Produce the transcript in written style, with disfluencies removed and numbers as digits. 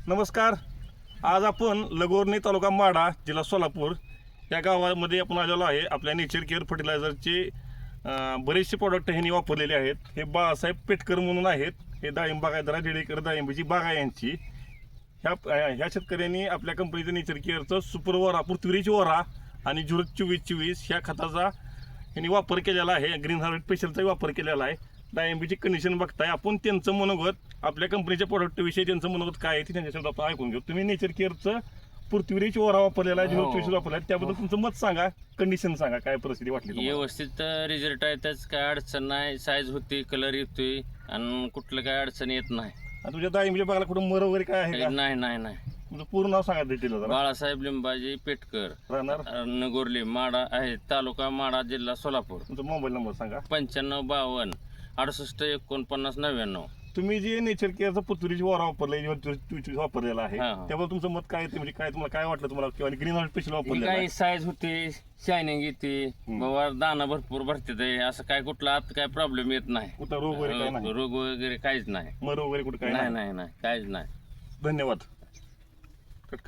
नमस्कार. आज आपण लगोर्णी तालुका माढा जिल्हा सोलापूर या गावामध्ये आपण आलेलो आहे. आपल्या नेचर केअर फर्टिलायझरचे बरेचसे प्रोडक्ट ह्यांनी वापरलेले आहेत. हे बाळासाहेब पेटकर म्हणून आहेत. हे डाळिंब बागायतदार जेडेकर डाळिंबीची बाग आहे यांची. ह्या शेतकऱ्यांनी आपल्या कंपनीचं नेचर केअरचं सुपर वोरा पृथ्वीची वोरा आणि 2424 ह्या खताचा यांनी वापर केलेला आहे. ग्रीन हार्वेस्ट स्पेशलचाही वापर केलेला आहे. डाळिंबीची कंडिशन बघताय आपण. त्यांचं मनोगत आपल्या कंपनीच्या प्रोडक्टविषयी त्यांचं मनोगत काय आहे ते त्यांच्यासोबत आपण ऐकून घेऊ. तुम्ही नेचर केअरचं पृथ्वीची ओरा वापरलेला आहे, 2424 वापरलेला आहे, त्याबद्दल तुमचं मत सांगा, कंडिशन सांगा, काय परिस्थिती वाटली तुम्हाला? व्यवस्थित रिझल्ट आहे. त्याच काय अडचण नाही. साईज होती, कलर येतोय आणि कुठलं काय अडचण येत नाही. आणि तुझ्या डाळिंबीच्या बागाला कुठं मर वगैरे काय आहे का? नाही नाही नाही. तुमचं पूर्ण नाव सांगा डिटेल जरा. बाळासाहेब लिंबाजी पेटकर, राहणार नगोर्ली, माढा आहे, तालुका माढा, जिल्हा सोलापूर. तुमचा मोबाईल नंबर सांगा. 9552 68 49 99. तुम्ही जे नेचर केअरचं पृथ्वीची ओरा वापरलाय, 2424 वापरलेला आहे, हा, हा. त्याबद्दल तुमचं मत काय आहे? म्हणजे काय तुम्हाला काय वाटलं तुम्हाला? किंवा ग्रीन हार्वेस्ट स्पेशल वापरलेलं आहे? काही साईज होती, शायनिंग येते, बाबा दाना भरपूर भरते, असं काय कुठला आत काय प्रॉब्लेम येत नाही. कुठं रोग वगैरे काय नाही? रोग वगैरे काहीच नाही. मर वगैरे कुठं काय नाही नाही नाही, काहीच नाही. धन्यवाद.